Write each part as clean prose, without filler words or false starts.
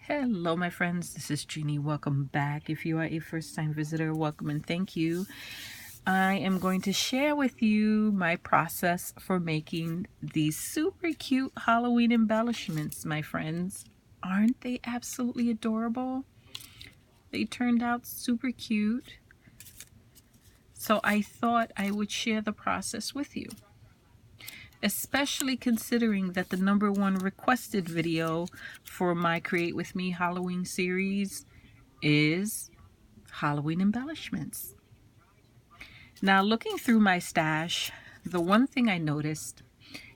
Hello my friends, this is Jeannie. Welcome back. If you are a first-time visitor, welcome and thank you. I am going to share with you my process for making these super cute Halloween embellishments, my friends. Aren't they absolutely adorable? They turned out super cute. So I thought I would share the process with you, especially considering that the #1 requested video for my Create With Me Halloween series is Halloween embellishments. Now, looking through my stash, the one thing I noticed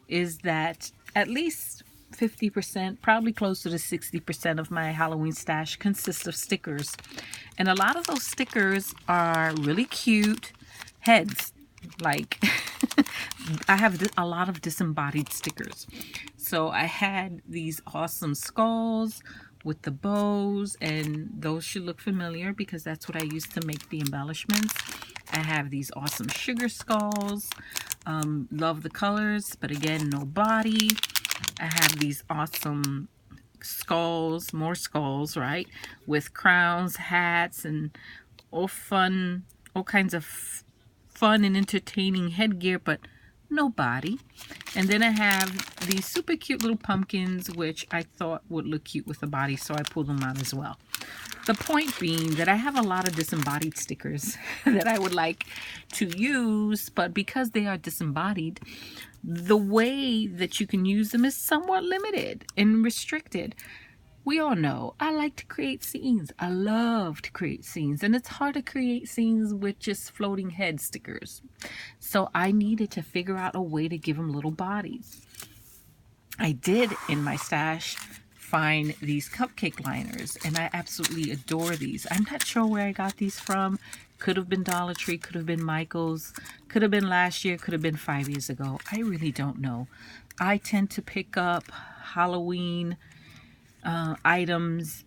is that at least 50%, probably closer to 60% of my Halloween stash consists of stickers. And a lot of those stickers are really cute heads. Like, I have a lot of disembodied stickers. So I had these awesome skulls with the bows, and those should look familiar because that's what I used to make the embellishments. I have these awesome sugar skulls. Love the colors, but again, no body. I have these awesome skulls, more skulls, right? With crowns, hats, and all kinds of fun and entertaining headgear, but no body. And then I have these super cute little pumpkins, which I thought would look cute with a body, so I pulled them out as well. The point being that I have a lot of disembodied stickers that I would like to use, but because they are disembodied, the way that you can use them is somewhat limited and restricted. We all know I like to create scenes. I love to create scenes, and it's hard to create scenes with just floating head stickers. So I needed to figure out a way to give them little bodies. I did in my stash find these cupcake liners, and I absolutely adore these. I'm not sure where I got these from. Could have been Dollar Tree, could have been Michael's, could have been last year, could have been 5 years ago. I really don't know. I tend to pick up Halloween items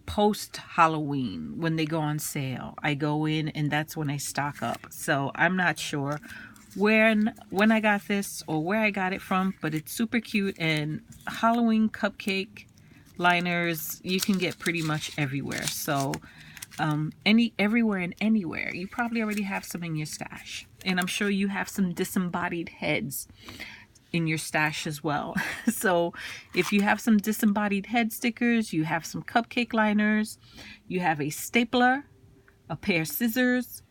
post Halloween when they go on sale. I go in and that's when I stock up. So I'm not sure when I got this or where I got it from, but it's super cute. And Halloween cupcake liners you can get pretty much everywhere. So everywhere and anywhere. You probably already have some in your stash, and I'm sure you have some disembodied heads in your stash as well. So if you have some disembodied head stickers, you have some cupcake liners, you have a stapler, a pair of scissors,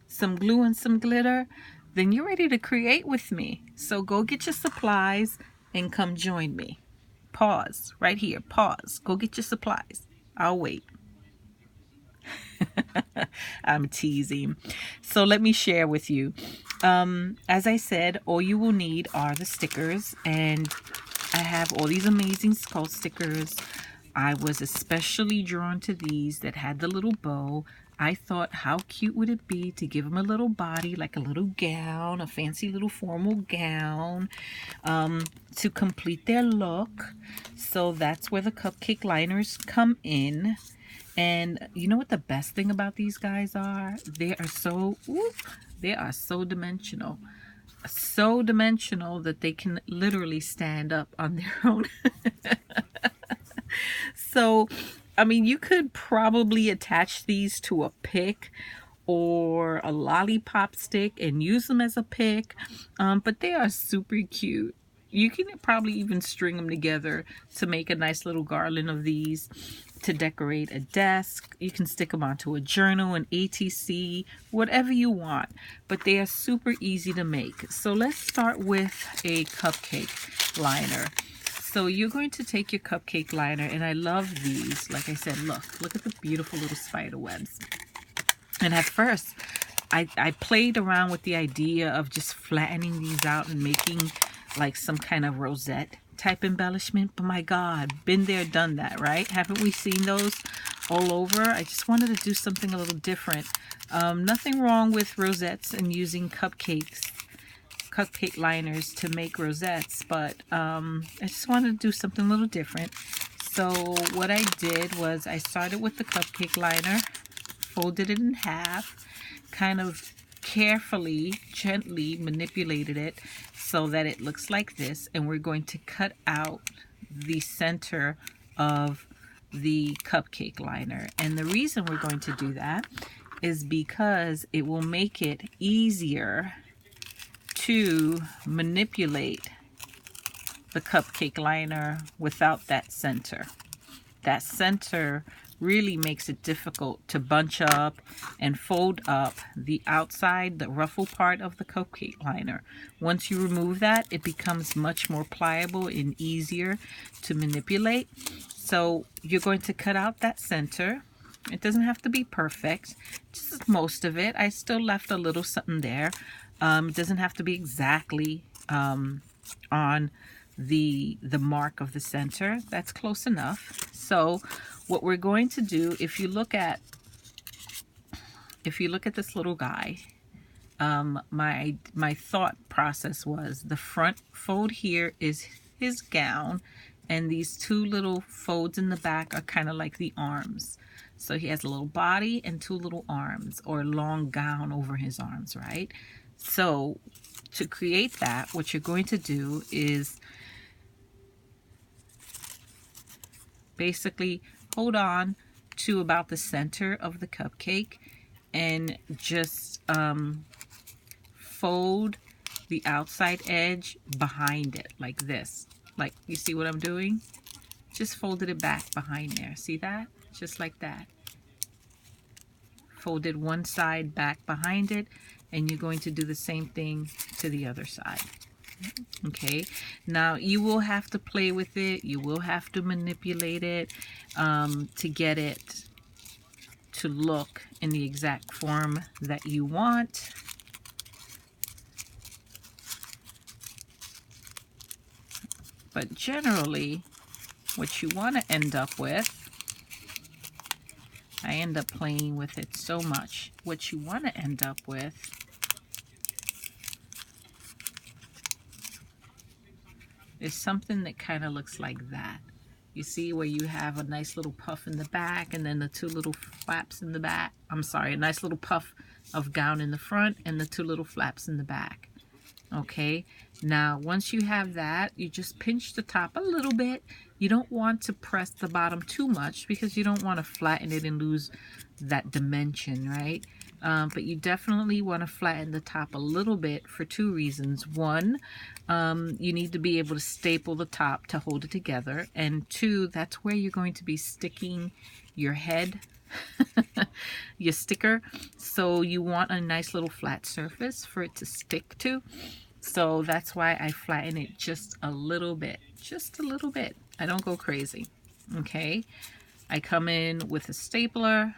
some glue and some glitter, then you're ready to create with me. So go get your supplies and come join me. Pause right here. Pause. Go get your supplies. I'll wait. I'm teasing. So let me share with you. As I said, all you will need are the stickers, and I have all these amazing skull stickers. I was especially drawn to these that had the little bow. I thought, how cute would it be to give them a little body, like a little gown, a fancy little formal gown, to complete their look. So that's where the cupcake liners come in. And you know what the best thing about these guys are? They are so dimensional. So dimensional that they can literally stand up on their own. So, I mean, you could probably attach these to a pick or a lollipop stick and use them as a pick, but they are super cute. You can probably even string them together to make a nice little garland of these to decorate a desk. You can stick them onto a journal, an ATC, whatever you want, but they are super easy to make. So let's start with a cupcake liner. So you're going to take your cupcake liner, and I love these. Like I said, look at the beautiful little spider webs. And at first, I played around with the idea of just flattening these out and making like some kind of rosette type embellishment, but my God, been there, done that, right? Haven't we seen those all over? I just wanted to do something a little different. Nothing wrong with rosettes and using cupcake liners to make rosettes, but I just wanted to do something a little different. So what I did was I started with the cupcake liner, folded it in half, kind of carefully, gently manipulated it so that it looks like this, and we're going to cut out the center of the cupcake liner. And the reason we're going to do that is because it will make it easier to manipulate the cupcake liner without that center. That center really makes it difficult to bunch up and fold up the outside, the ruffle part of the cupcake liner. Once you remove that, it becomes much more pliable and easier to manipulate. So you're going to cut out that center. It doesn't have to be perfect, just most of it. I still left a little something there. It doesn't have to be exactly on the mark of the center. That's close enough. So what we're going to do, if you look at this little guy, my thought process was the front fold here is his gown, and these two little folds in the back are kind of like the arms. So he has a little body and two little arms, or a long gown over his arms, right? So to create that, what you're going to do is basically hold on to about the center of the cupcake and just fold the outside edge behind it like this. Like, you see what I'm doing? Just folded it back behind there. See that? Just like that. Folded one side back behind it, and you're going to do the same thing to the other side. Okay, now you will have to play with it. You will have to manipulate it to get it to look in the exact form that you want. But generally, what you want to end up with, I end up playing with it so much. What you want to end up with is something that kind of looks like that. You see where you have a nice little puff in the back and then the two little flaps in the back. I'm sorry, a nice little puff of gown in the front and the two little flaps in the back. Okay, now once you have that, you just pinch the top a little bit. You don't want to press the bottom too much because you don't want to flatten it and lose that dimension, right? But you definitely want to flatten the top a little bit for two reasons. One, you need to be able to staple the top to hold it together. And two, that's where you're going to be sticking your head, your sticker. So you want a nice little flat surface for it to stick to. So that's why I flatten it just a little bit. Just a little bit. I don't go crazy. Okay. I come in with a stapler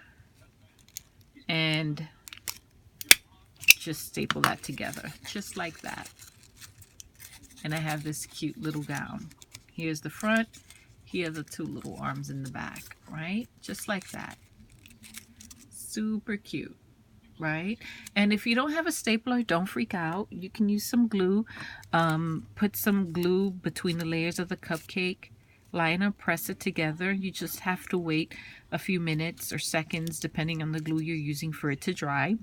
and just staple that together, just like that. And I have this cute little gown. Here's the front, here are the two little arms in the back, right? Just like that. Super cute, right? And if you don't have a stapler, don't freak out. You can use some glue. Put some glue between the layers of the cupcake liner, press it together. You just have to wait a few minutes or seconds depending on the glue you're using for it to dry.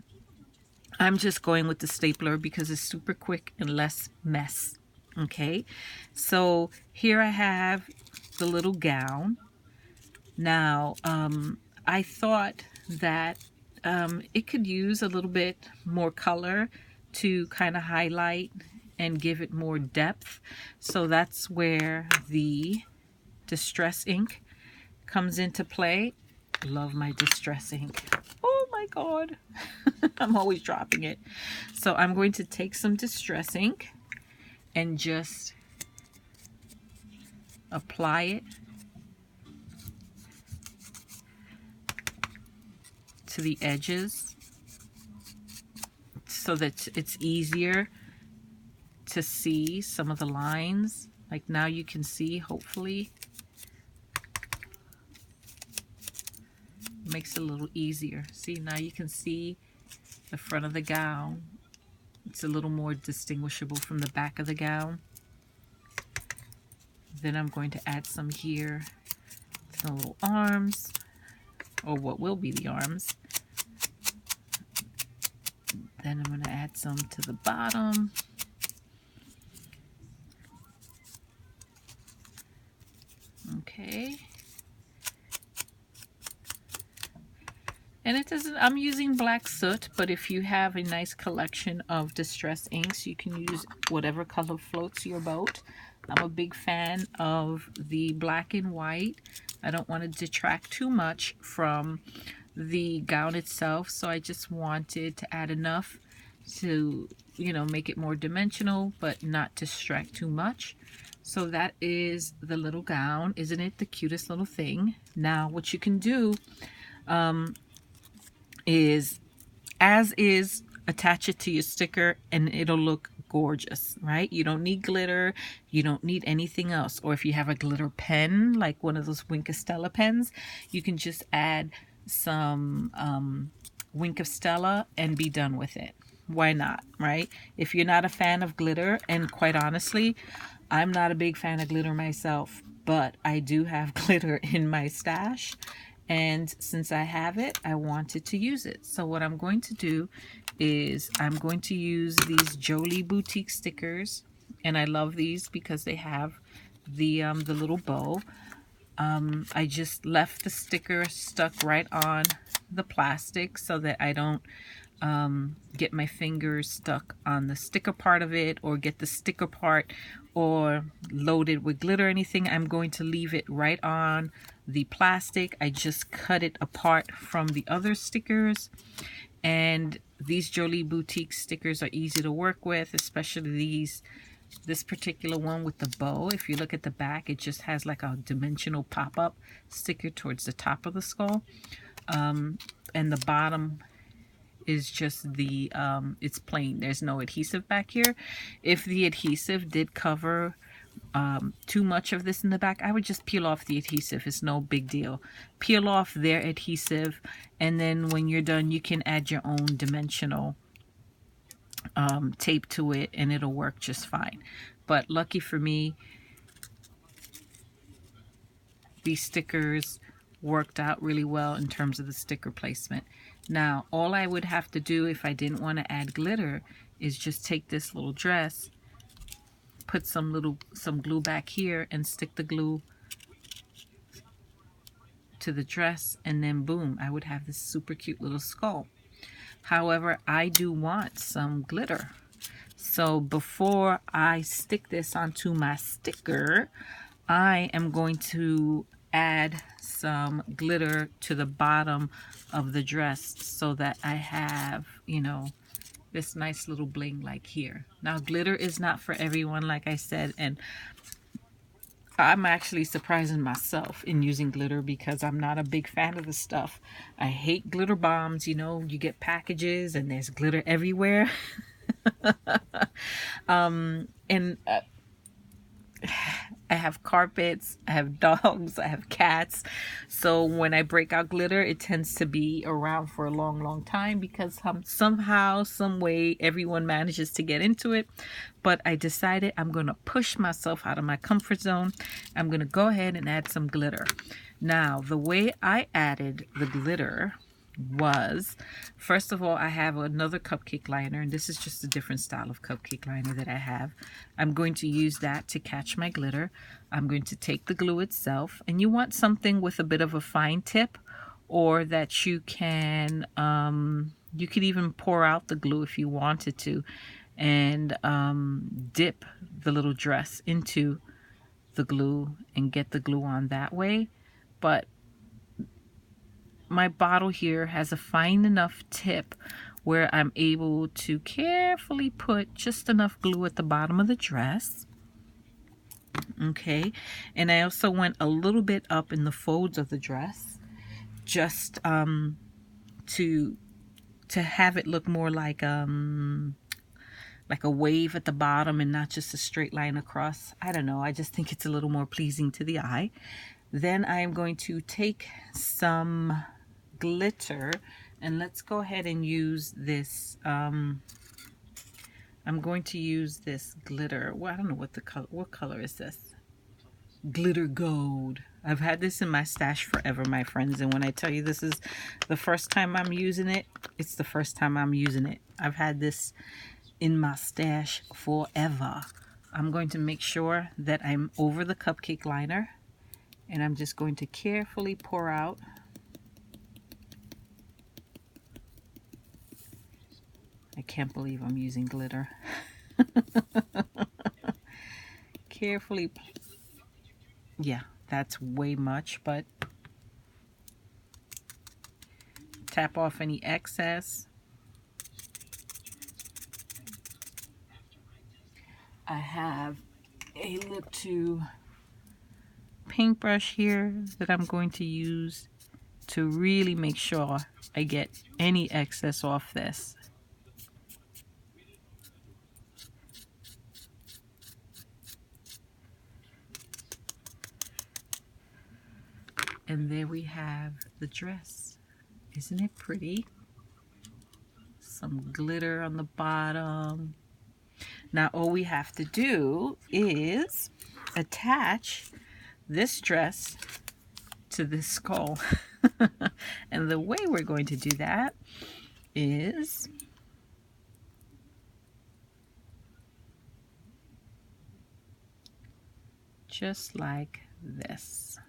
I'm just going with the stapler because it's super quick and less mess. Okay, so here I have the little gown. Now I thought that it could use a little bit more color to kind of highlight and give it more depth. So that's where the Distress ink comes into play. Love my Distress ink. Oh my God. I'm always dropping it. So I'm going to take some Distress ink and just apply it to the edges so that it's easier to see some of the lines. Like now you can see, hopefully. Makes it a little easier. See, now you can see the front of the gown. It's a little more distinguishable from the back of the gown. Then I'm going to add some here to the little arms, or what will be the arms. Then I'm going to add some to the bottom. Okay. And it doesn't, I'm using black soot, but if you have a nice collection of distress inks, you can use whatever color floats your boat. I'm a big fan of the black and white. I don't want to detract too much from the gown itself, so I just wanted to add enough to, you know, make it more dimensional, but not distract too much. So that is the little gown. Isn't it the cutest little thing? Now, what you can do is, as is, attach it to your sticker and it'll look gorgeous, right? You don't need glitter, you don't need anything else. Or if you have a glitter pen, like one of those Wink of Stella pens, you can just add some Wink of Stella and be done with it. Why not, right? If you're not a fan of glitter, and quite honestly, I'm not a big fan of glitter myself, but I do have glitter in my stash. And since I have it, I wanted to use it. So what I'm going to do is I'm going to use these Jolie Boutique stickers. And I love these because they have the little bow. I just left the sticker stuck right on the plastic so that I don't get my fingers stuck on the sticker part of it, or get the sticker part or loaded with glitter or anything. I'm going to leave it right on the plastic. I just cut it apart from the other stickers, and these Jolie Boutique stickers are easy to work with, especially this particular one with the bow. If you look at the back, it just has like a dimensional pop-up sticker towards the top of the skull, and the bottom is just the it's plain. There's no adhesive back here. If the adhesive did cover too much of this in the back, I would just peel off the adhesive. It's no big deal. Peel off their adhesive, and then when you're done, you can add your own dimensional tape to it, and it'll work just fine. But lucky for me, these stickers worked out really well in terms of the sticker placement. Now, all I would have to do if I didn't want to add glitter is just take this little dress, put some glue back here, and stick the glue to the dress, and then boom, I would have this super cute little skull. However, I do want some glitter. So before I stick this onto my sticker, I am going to add some glitter to the bottom of the dress so that I have, you know, this nice little bling like here. Now, glitter is not for everyone, like I said, and I'm actually surprising myself in using glitter because I'm not a big fan of the stuff. I hate glitter bombs. You know, you get packages and there's glitter everywhere. And I have carpets, I have dogs, I have cats. So when I break out glitter, it tends to be around for a long, long time because somehow, some way, everyone manages to get into it. But I decided I'm going to push myself out of my comfort zone. I'm going to go ahead and add some glitter. Now, the way I added the glitter was, first of all, I have another cupcake liner, and this is just a different style of cupcake liner that I have. I'm going to use that to catch my glitter. I'm going to take the glue itself, and you want something with a bit of a fine tip, or that you can you could even pour out the glue if you wanted to, and dip the little dress into the glue and get the glue on that way. But my bottle here has a fine enough tip where I'm able to carefully put just enough glue at the bottom of the dress. Okay, and I also went a little bit up in the folds of the dress, just to have it look more like a wave at the bottom and not just a straight line across. I don't know, I just think it's a little more pleasing to the eye. Then I am going to take some glitter, and let's go ahead and use this. I'm going to use this glitter. Well, I don't know what color is this? Glitter gold. I've had this in my stash forever, my friends, and when I tell you this is the first time I'm using it, it's the first time I'm using it. I've had this in my stash forever. I'm going to make sure that I'm over the cupcake liner, and I'm just going to carefully pour out can't believe I'm using glitter. Carefully, yeah, that's way much, but tap off any excess. I have a little paintbrush here that I'm going to use to really make sure I get any excess off this. And there we have the dress. Isn't it pretty? Some glitter on the bottom. Now all we have to do is attach this dress to this skull. And the way we're going to do that is just like this.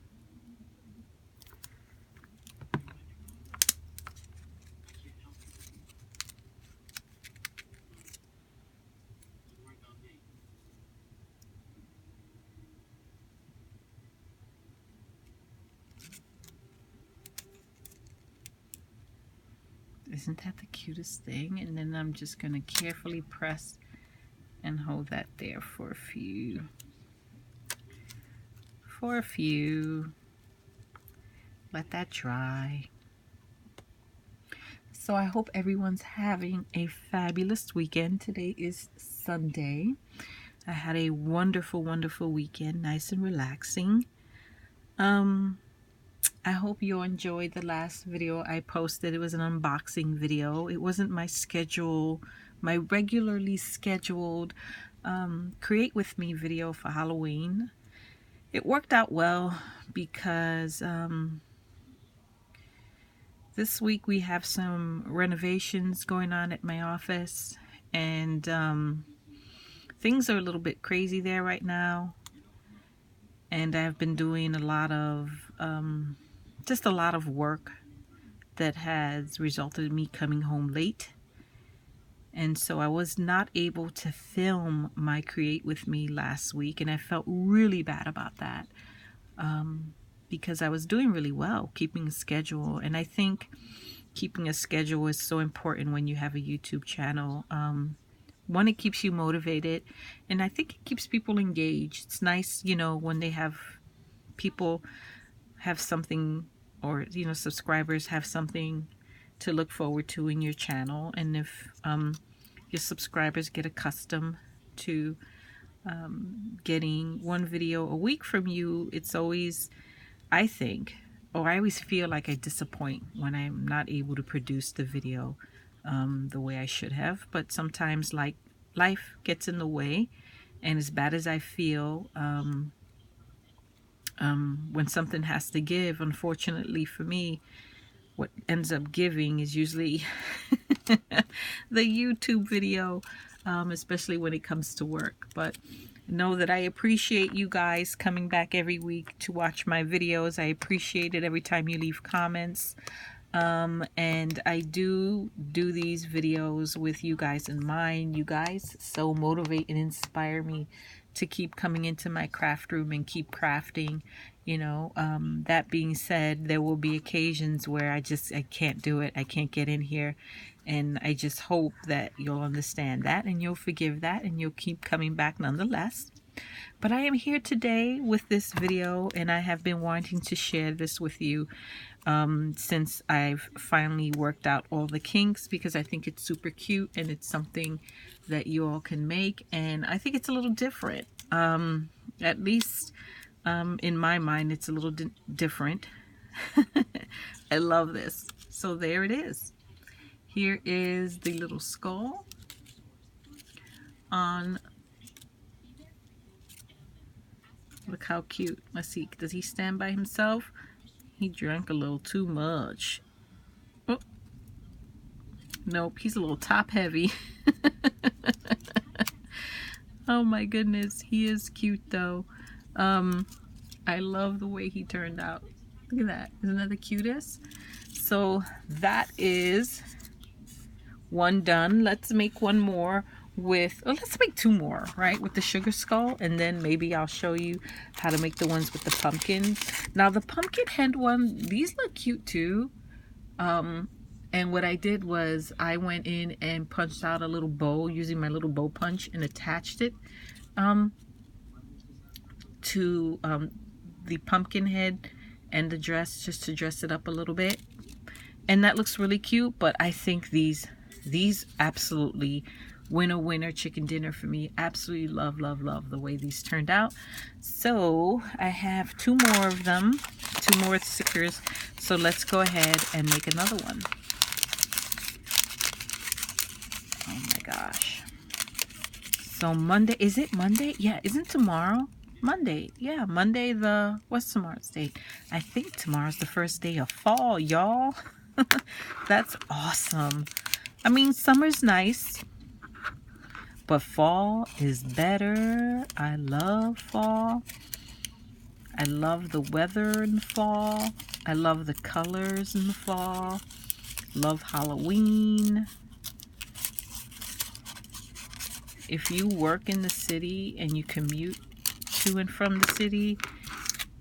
Isn't that the cutest thing? And then I'm just going to carefully press and hold that there for a few. Let that dry. So I hope everyone's having a fabulous weekend. Today is Sunday. I had a wonderful, wonderful weekend, nice and relaxing. I hope you enjoyed the last video I posted. It was an unboxing video. It wasn't my schedule, my regularly scheduled Create With Me video for Halloween. It worked out well because this week we have some renovations going on at my office, and things are a little bit crazy there right now. And I've been doing a lot of just a lot of work that has resulted in me coming home late. And so I was not able to film my Create With Me last week, and I felt really bad about that because I was doing really well, keeping a schedule. And I think keeping a schedule is so important when you have a YouTube channel. One, it keeps you motivated, and I think it keeps people engaged. It's nice, you know, when they have people have something, or, you know, subscribers have something to look forward to in your channel. And if your subscribers get accustomed to getting one video a week from you, it's always, I think, or I always feel like I disappoint when I'm not able to produce the video the way I should have. But sometimes, like, life gets in the way, and as bad as I feel when something has to give, unfortunately for me, what ends up giving is usually the YouTube video, especially when it comes to work. But know that I appreciate you guys coming back every week to watch my videos. I appreciate it every time you leave comments. And I do these videos with you guys in mind. You guys so motivate and inspire me to keep coming into my craft room and keep crafting, you know. That being said, there will be occasions where I can't do it. I can't get in here, and I just hope that you'll understand that and you'll forgive that and you'll keep coming back nonetheless. But I am here today with this video, and I have been wanting to share this with you since I've finally worked out all the kinks, because I think it's super cute and it's something that you all can make, and I think it's a little different. At least in my mind, it's a little different. I love this. So there it is. Here is the little skull on. Look how cute. Let's see, does he stand by himself? He drank a little too much. Oh, nope, he's a little top heavy. Oh my goodness, he is cute though. I love the way he turned out. Look at that, isn't that the cutest? So that is one done. Let's make one more with, oh, let's make two more, right? With the sugar skull, and then maybe I'll show you how to make the ones with the pumpkins. Now the pumpkin head one, these look cute too. And what I did was I went in and punched out a little bow using my little bow punch and attached it to the pumpkin head and the dress, just to dress it up a little bit. And that looks really cute, but I think these absolutely winner chicken dinner for me. Absolutely love the way these turned out. So I have two more of them, two more stickers. So let's go ahead and make another one. Oh my gosh. So Monday, is it Monday? Yeah, isn't tomorrow Monday? Yeah, Monday what's tomorrow's date? I think tomorrow's the first day of fall, y'all. That's awesome. I mean, summer's nice, but fall is better. I love fall. I love the weather in the fall. I love the colors in the fall. Love Halloween. If you work in the city and you commute to and from the city,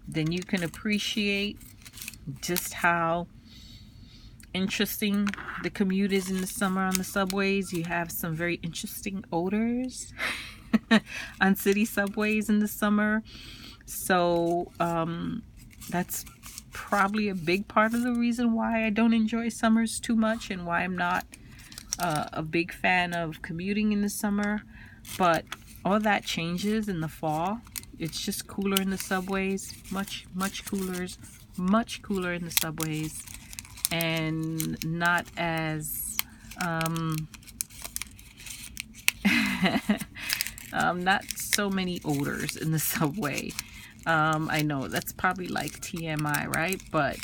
then you can appreciate just how interesting the commute is in the summer on the subways. You have some very interesting odors on city subways in the summer. So that's probably a big part of the reason why I don't enjoy summers too much, and why I'm not a big fan of commuting in the summer. But all that changes in the fall. It's just cooler in the subways, much cooler in the subways, and not as not so many odors in the subway. I know that's probably like TMI, right? But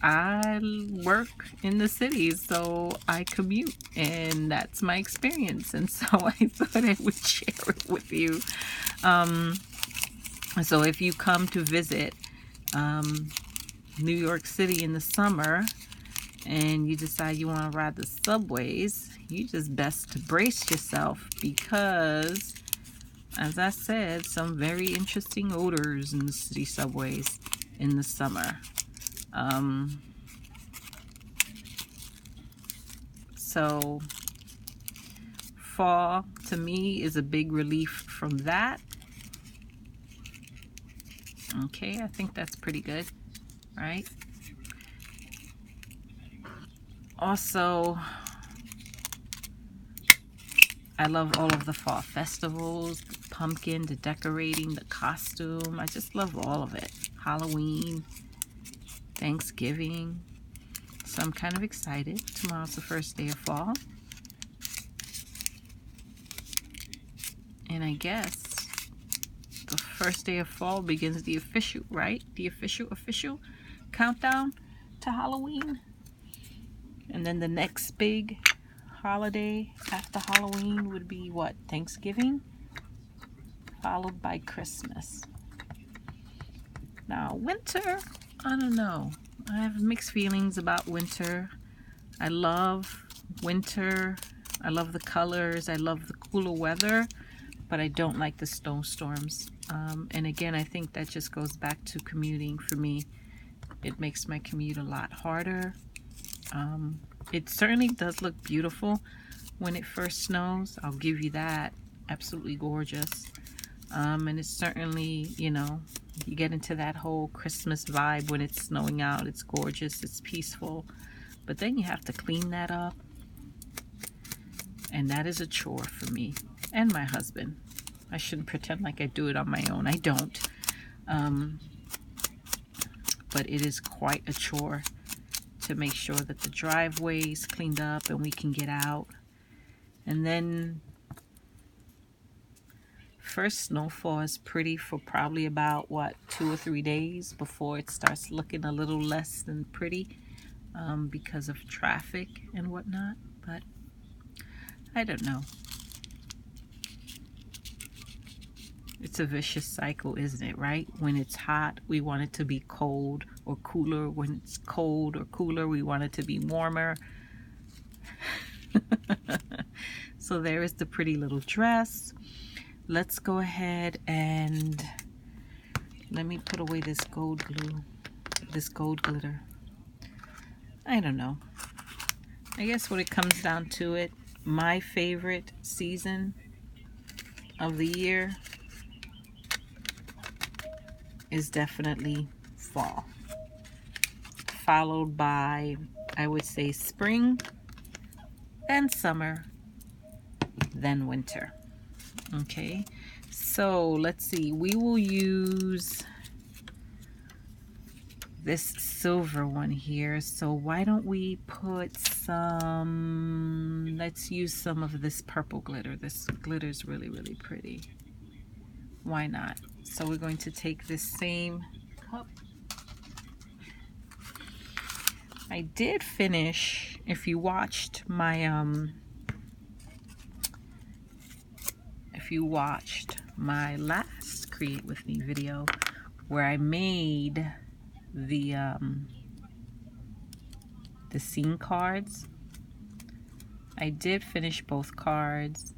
I work in the city, so I commute, and that's my experience, and so I thought I would share it with you. So if you come to visit New York City in the summer and you decide you want to ride the subways, you just best to brace yourself, because as I said, some very interesting odors in the city subways in the summer. So fall to me is a big relief from that. Okay, I think that's pretty good, right? Also, I love all of the fall festivals, the pumpkin, the decorating, the costume. I just love all of it. Halloween, Thanksgiving. So I'm kind of excited. Tomorrow's the first day of fall. And I guess the first day of fall begins the official, right? The official countdown to Halloween. And then the next big holiday after Halloween would be what? Thanksgiving, followed by Christmas. Now winter, I don't know. I have mixed feelings about winter. I love winter. I love the colors. I love the cooler weather, but I don't like the snowstorms. And again, I think that just goes back to commuting for me. It makes my commute a lot harder. It certainly does look beautiful when it first snows. I'll give you that. Absolutely gorgeous. And it's certainly, you know, you get into that whole Christmas vibe when it's snowing out. It's gorgeous. It's peaceful. But then you have to clean that up. And that is a chore for me and my husband. I shouldn't pretend like I do it on my own. I don't. But it is quite a chore to make sure that the driveway is cleaned up and we can get out. And then first snowfall is pretty for probably about, what, 2 or 3 days before it starts looking a little less than pretty because of traffic and whatnot. But I don't know. It's a vicious cycle, isn't it, right? When it's hot, we want it to be cold or cooler. When it's cold or cooler, we want it to be warmer. So there is the pretty little dress. Let's go ahead and let me put away this gold glue, this gold glitter. I don't know. I guess when it comes down to it, my favorite season of the year is definitely fall, followed by, I would say, spring, then summer, then winter. Okay, so let's see, we will use this silver one here. So why don't we put some, let's use some of this purple glitter. This glitter is really, really pretty. Why not? So we're going to take this same cup. I did finish, if you watched my last Create With Me video where I made the scene cards, I did finish both cards.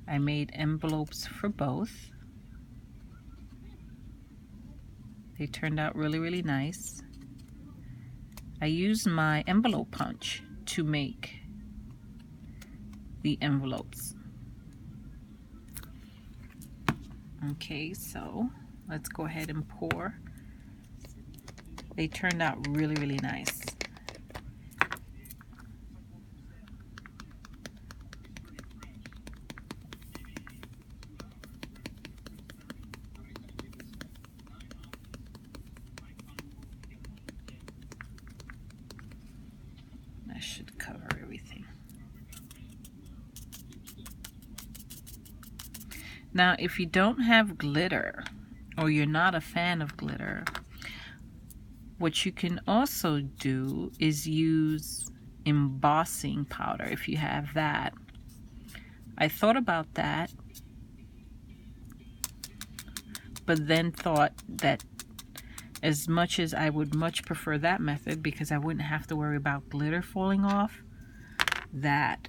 I made envelopes for both. They turned out really, really nice. I used my envelope punch to make the envelopes. Okay, so let's go ahead and pour. They turned out really, really nice. That should cover everything. Now, if you don't have glitter or you're not a fan of glitter, what you can also do is use embossing powder if you have that. I thought about that, but then thought that as much as I would much prefer that method because I wouldn't have to worry about glitter falling off, that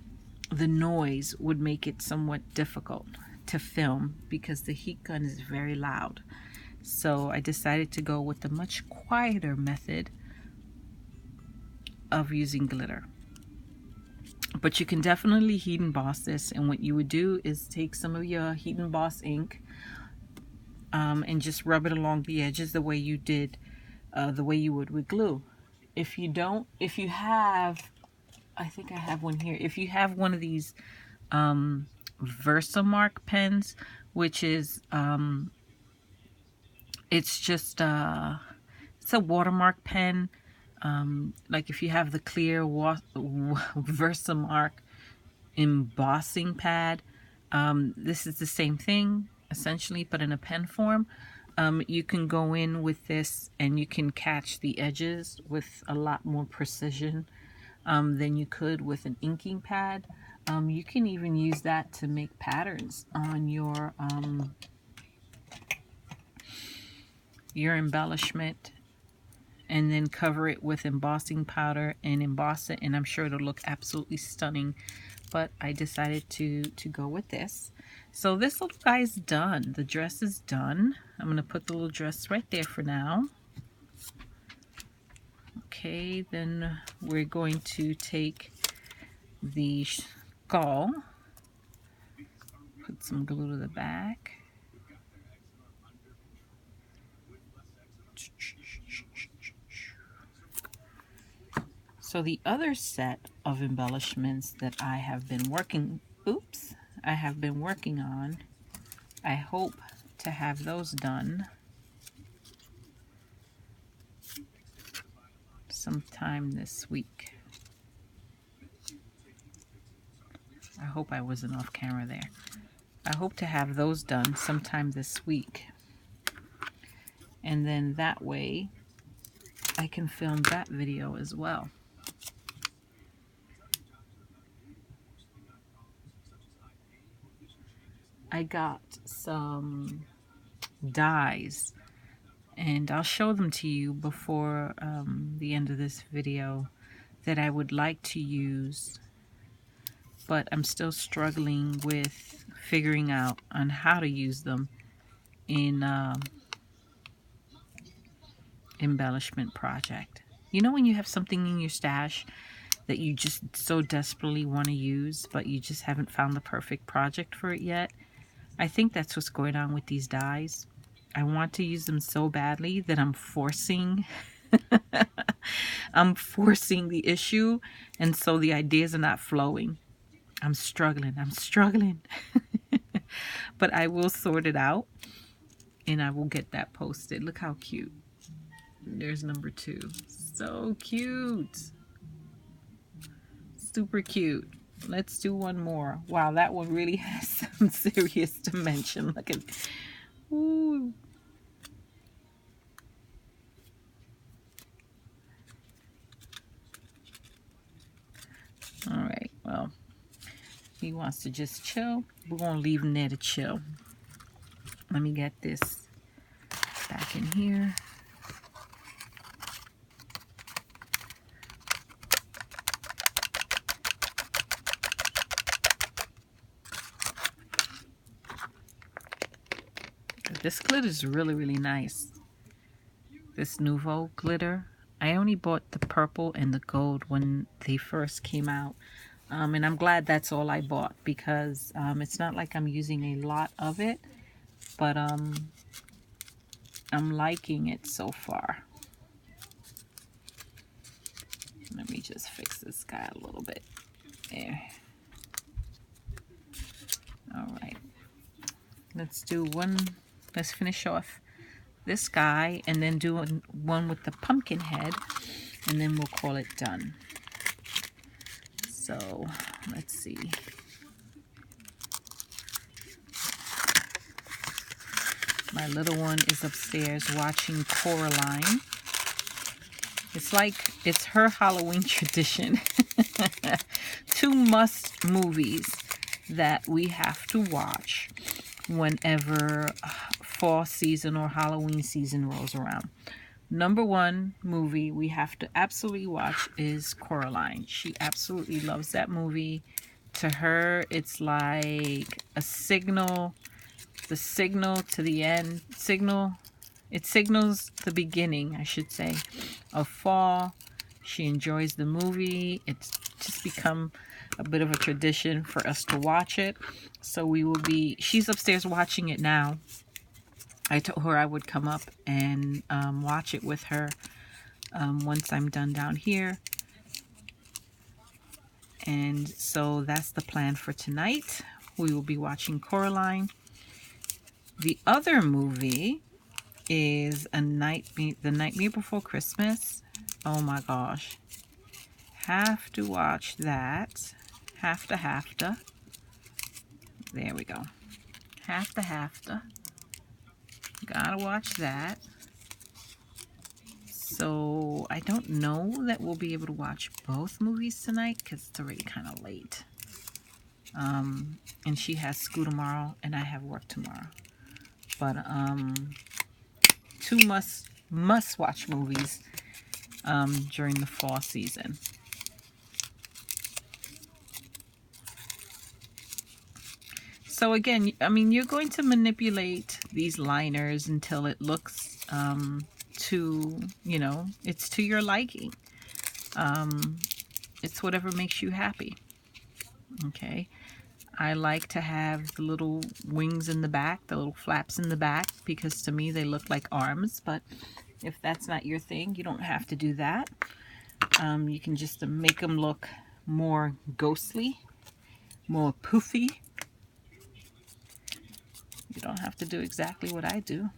the noise would make it somewhat difficult to film because the heat gun is very loud. So I decided to go with the much quieter method of using glitter. But you can definitely heat emboss this, and what you would do is take some of your heat emboss ink and just rub it along the edges the way you did, the way you would with glue. If you have, I think I have one here. If you have one of these Versamark pens, which is it's just it's a watermark pen. Like if you have the clear Versamark embossing pad, this is the same thing essentially, but in a pen form. You can go in with this and you can catch the edges with a lot more precision than you could with an inking pad. You can even use that to make patterns on your embellishment, and then cover it with embossing powder and emboss it, and I'm sure it'll look absolutely stunning. But I decided to go with this. So this little guy's done. The dress is done. I'm going to put the little dress right there for now. Okay, then we're going to take the skull, put some glue to the back. So the other set of embellishments that I have been working on, I hope to have those done sometime this week. I hope I wasn't off camera there. I hope to have those done sometime this week. And then that way I can film that video as well. I got some dies, and I'll show them to you before the end of this video. that I would like to use, but I'm still struggling with figuring out on how to use them in embellishment project. You know when you have something in your stash that you just so desperately want to use, but you just haven't found the perfect project for it yet? I think that's what's going on with these dies. I want to use them so badly that I'm forcing I'm forcing the issue, and so the ideas are not flowing. I'm struggling. But I will sort it out, and I will get that posted. Look how cute. There's number 2. So cute. Super cute. Let's do one more. Wow, that one really has some serious dimension. Look at, ooh. All right, well, he wants to just chill. We're gonna leave him there to chill. Let me get this back in here. This glitter is really, really nice. This Nouveau glitter. I only bought the purple and the gold when they first came out. And I'm glad that's all I bought, because it's not like I'm using a lot of it, but I'm liking it so far. Let me just fix this guy a little bit. There. All right. Let's do one. Let's finish off this guy and then do one with the pumpkin head, and then we'll call it done. So let's see. My little one is upstairs watching Coraline. It's like it's her Halloween tradition. 2 must movies that we have to watch whenever fall season or Halloween season rolls around. Number 1 movie we have to absolutely watch is Coraline. She absolutely loves that movie. To her, it's like a signal, the signal to the end, it signals the beginning, I should say, of fall. She enjoys the movie. It's just become a bit of a tradition for us to watch it. So we will be, she's upstairs watching it now. I told her I would come up and watch it with her once I'm done down here. And so that's the plan for tonight. We will be watching Coraline. The other movie is The Nightmare Before Christmas. Oh my gosh. Have to watch that. Have to. There we go. Have to. Gotta watch that. So I don't know that we'll be able to watch both movies tonight because it's already kind of late. And she has school tomorrow and I have work tomorrow. But 2 must watch movies during the fall season. So again, I mean, you're going to manipulate these liners until it looks to, you know, it's to your liking. It's whatever makes you happy. Okay. I like to have the little wings in the back, the little flaps in the back, because to me they look like arms. But if that's not your thing, you don't have to do that. You can just make them look more ghostly, more poofy. You don't have to do exactly what I do.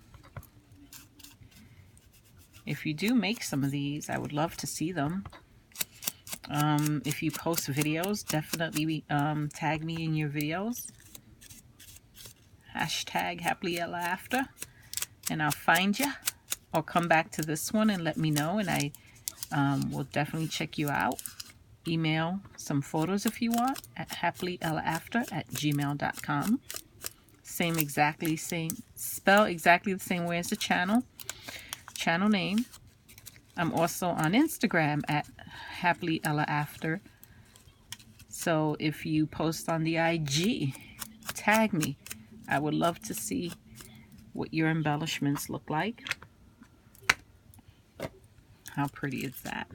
If you do make some of these, I would love to see them. If you post videos, definitely tag me in your videos. Hashtag happily ever after, and I'll find you. Or come back to this one and let me know, and I will definitely check you out. Email some photos if you want at happilyeverafter@gmail.com. Spell exactly the same way as the channel name. I'm also on Instagram at happily ever after. So if you post on the IG, tag me. I would love to see what your embellishments look like. How pretty is that?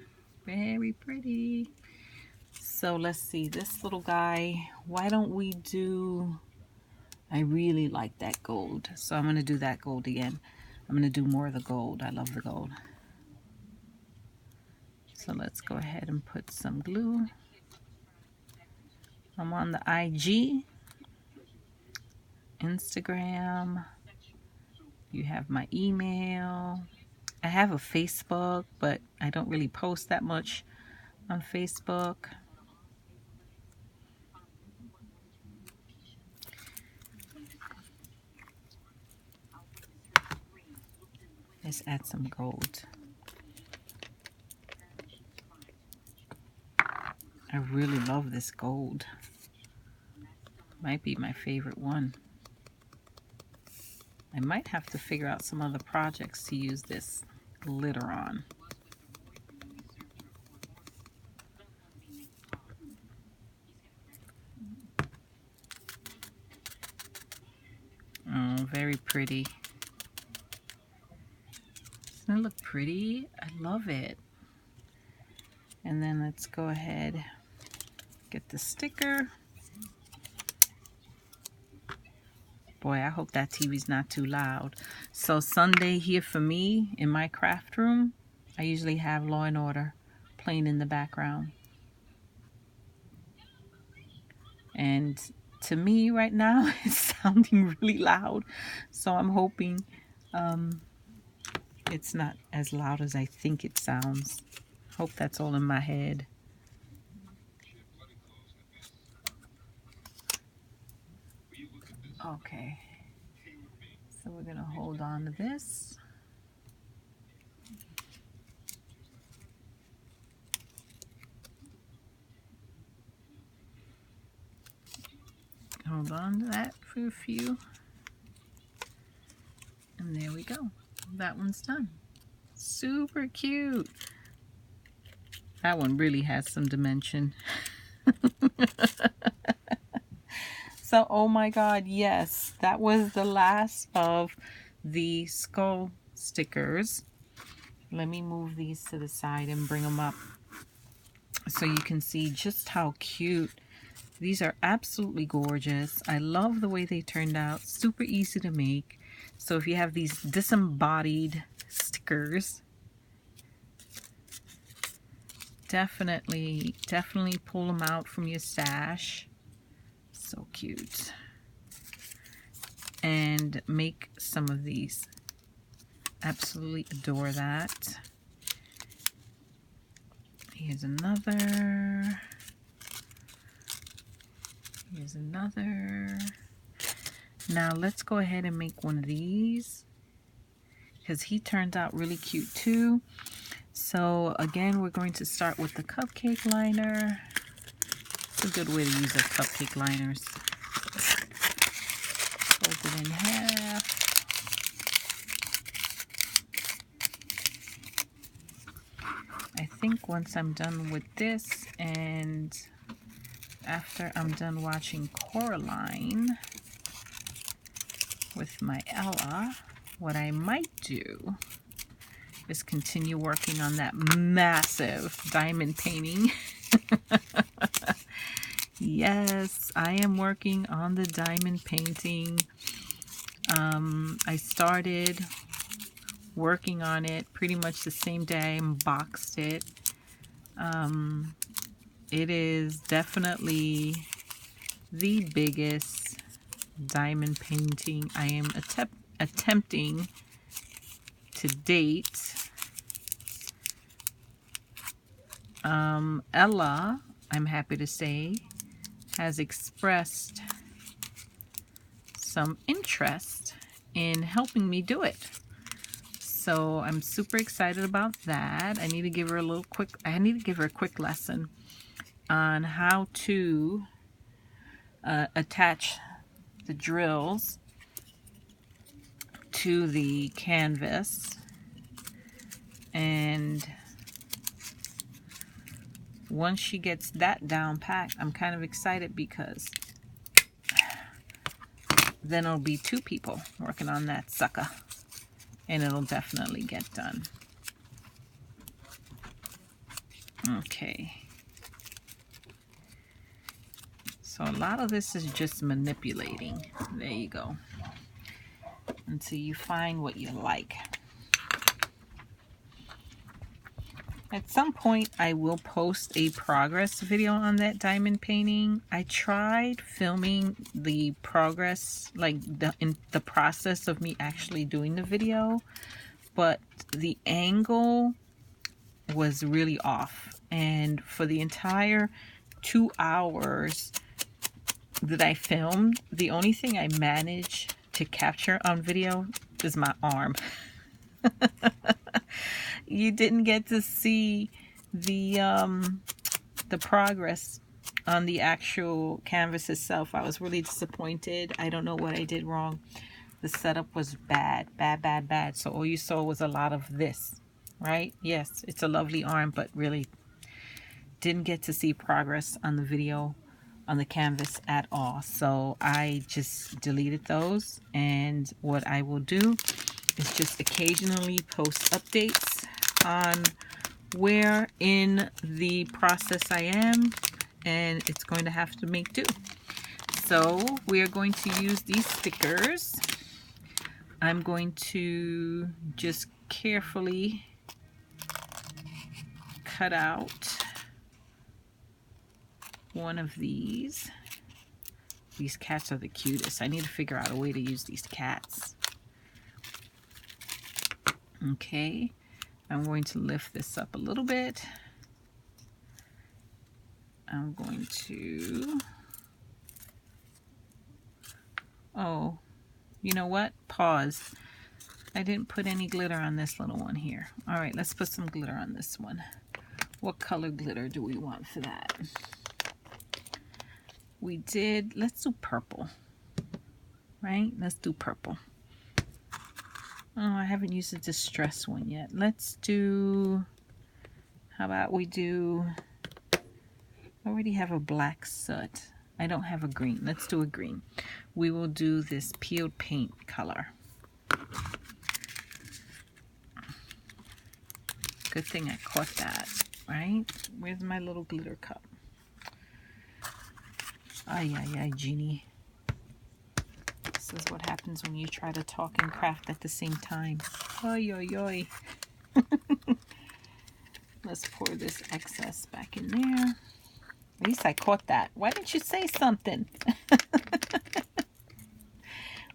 Very pretty. So let's see, this little guy, why don't we do, I really like that gold. So I'm going to do that gold again. I'm going to do more of the gold. I love the gold. So let's go ahead and put some glue. I'm on the IG, Instagram. You have my email. I have a Facebook, but I don't really post that much on Facebook. Let's add some gold. I really love this gold. Might be my favorite one. I might have to figure out some other projects to use this glitter on. Oh, very pretty. Doesn't it look pretty? I love it. And then let's go ahead, get the sticker. Boy, I hope that TV's not too loud. So Sunday here for me in my craft room, I usually have Law and Order playing in the background. And to me right now, it's sounding really loud. So I'm hoping it's not as loud as I think it sounds. Hope that's all in my head. Okay. So we're gonna hold on to this. Hold on to that for a few. And there we go. That one's done. Super cute. That one really has some dimension. So, oh my God, yes, that was the last of the skull stickers. Let me move these to the side and bring them up so you can see just how cute. These are absolutely gorgeous. I love the way they turned out. Super easy to make. So if you have these disembodied stickers, definitely pull them out from your stash. So cute. And make some of these. Absolutely adore that. Here's another. Here's another. Now let's go ahead and make one of these, because he turned out really cute too. So again, we're going to start with the cupcake liner. It's a good way to use the cupcake liners. Fold it in half. I think once I'm done with this, and after I'm done watching Coraline with my Ella, what I might do is continue working on that massive diamond painting. Yes, I am working on the diamond painting. I started working on it pretty much the same day I unboxed it. It is definitely the biggest diamond painting I am attempting to date. Ella, I'm happy to say, has expressed some interest in helping me do it. So I'm super excited about that. I need to give her a quick lesson on how to attach the drills to the canvas. And once she gets that down packed, I'm kind of excited because then it'll be 2 people working on that sucker, and it'll definitely get done. Okay. So a lot of this is just manipulating. There you go. Until you find what you like. At some point, I will post a progress video on that diamond painting. I tried filming the progress, like the process of me actually doing the video, but the angle was really off. And for the entire 2 hours that I filmed, the only thing I managed to capture on video is my arm. You didn't get to see the progress on the actual canvas itself. I was really disappointed. I don't know what I did wrong. The setup was bad, bad, bad, bad. So all you saw was a lot of this, right? Yes, it's a lovely arm, but really didn't get to see progress on the video, on the canvas at all. So I just deleted those, and what I will do is just occasionally post updates on where in the process I am, and it's going to have to make do. So we are going to use these stickers. I'm going to just carefully cut out one of these. These cats are the cutest. I need to figure out a way to use these cats. Okay, I'm going to lift this up a little bit. I'm going to, oh, you know what? Pause. I didn't put any glitter on this little one here. All right, let's put some glitter on this one. What color glitter do we want for that? We did, let's do purple, right? Let's do purple. Oh, I haven't used the distress one yet. Let's do, how about we do, I already have a black soot. I don't have a green. Let's do a green. We will do this peeled paint color. Good thing I caught that, right? Where's my little glitter cup? Ay, ay, ay, Jeannie. This is what happens when you try to talk and craft at the same time. Oy, oy, oy. Let's pour this excess back in there. At least I caught that. Why didn't you say something?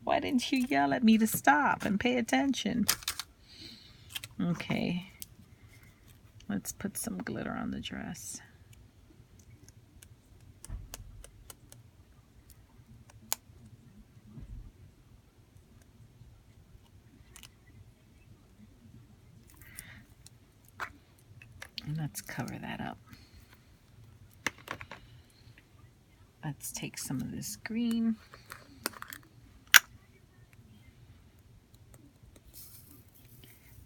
Why didn't you yell at me to stop and pay attention? Okay. Let's put some glitter on the dress. And let's cover that up. Let's take some of this green.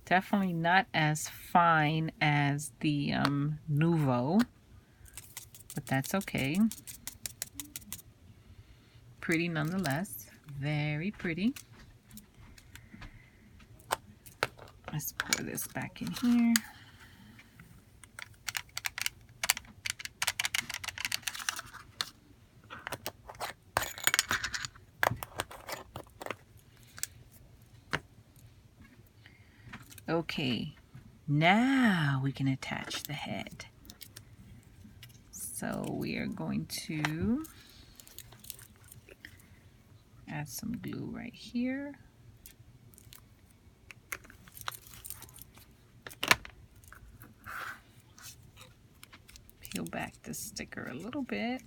Definitely not as fine as the Nouveau, but that's okay. Pretty nonetheless. Very pretty. Let's pour this back in here. Okay, now we can attach the head. So we are going to add some glue right here. Peel back the sticker a little bit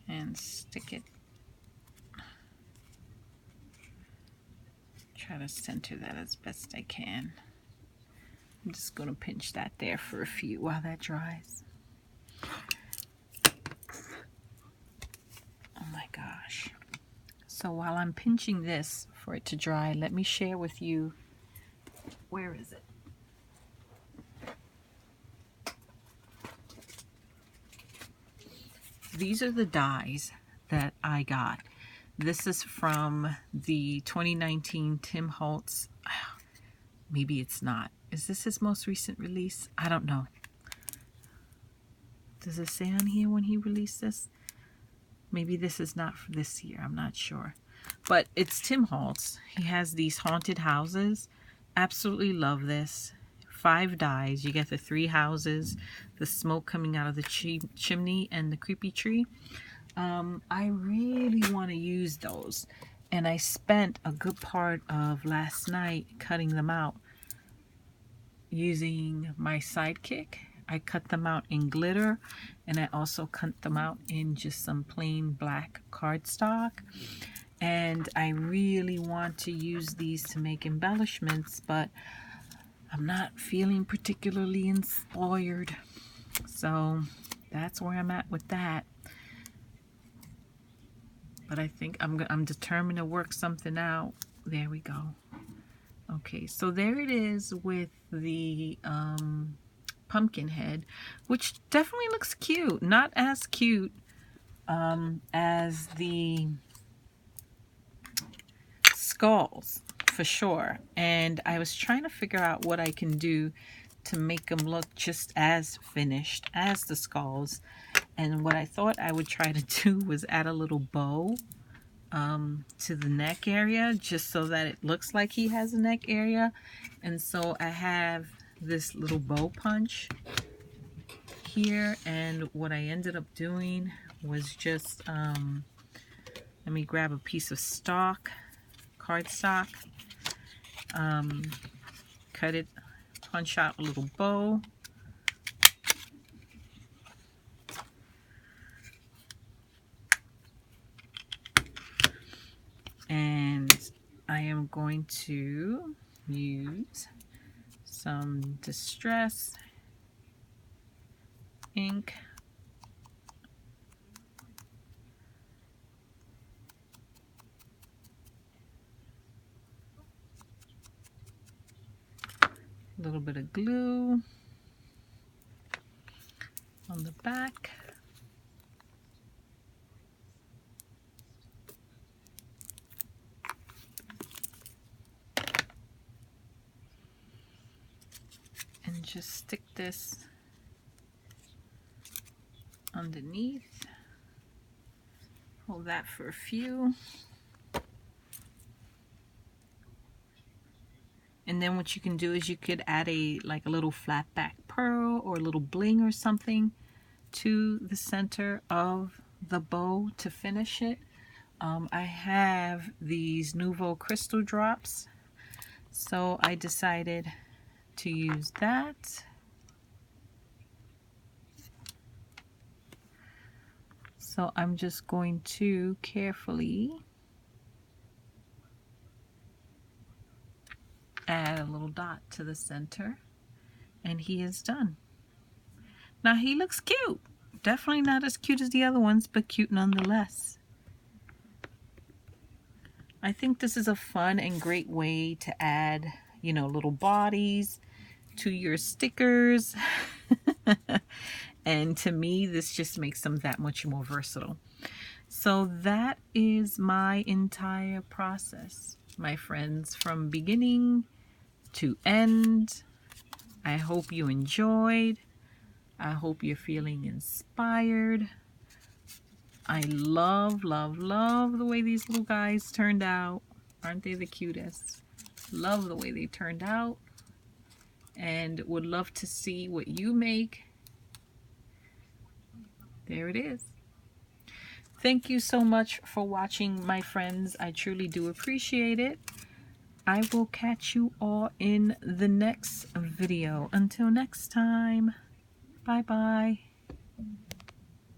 and stick it. Try to center that as best I can. I'm just going to pinch that there for a few while that dries. Oh my gosh. So while I'm pinching this for it to dry, let me share with you, where is it? these are the dies that I got. This is from the 2019 Tim Holtz. Maybe it's not. Is this his most recent release? I don't know. Does it say on here when he released this? Maybe this is not for this year. I'm not sure. But it's Tim Holtz. He has these haunted houses. Absolutely love this. 5 dies. You get the 3 houses, the smoke coming out of the chimney, and the creepy tree. I really want to use those. And I spent a good part of last night cutting them out using my Sidekick. I cut them out in glitter, and I also cut them out in just some plain black cardstock. And I really want to use these to make embellishments, but I'm not feeling particularly inspired. So that's where I'm at with that. But I think I'm determined to work something out. There we go. Okay, so there it is with the pumpkin head, which definitely looks cute. Not as cute as the skulls, for sure. And I was trying to figure out what I can do to make them look just as finished as the skulls. And what I thought I would try to do was add a little bow to the neck area, just so that it looks like he has a neck area. And so I have this little bow punch here, and what I ended up doing was just let me grab a piece of cardstock, cut it, punch out a little bow, and I am going to use some Distress ink, a little bit of glue on the back, and just stick this underneath. Hold that for a few. And then what you can do is you could add a little flat back pearl or a little bling or something to the center of the bow to finish it. I have these Nouveau crystal drops, so I decided to use that. So I'm just going to carefully add a little dot to the center, and he is done. Now he looks cute. Definitely not as cute as the other ones, but cute nonetheless. I think this is a fun and great way to add, little bodies to your stickers. And to me, this just makes them that much more versatile. So that is my entire process, my friends, from beginning to end. I hope you enjoyed. I hope you're feeling inspired. I love, love, love the way these little guys turned out. Aren't they the cutest? Love the way they turned out, and would love to see what you make. There it is. Thank you so much for watching, my friends. I truly do appreciate it. I will catch you all in the next video. Until next time, bye-bye.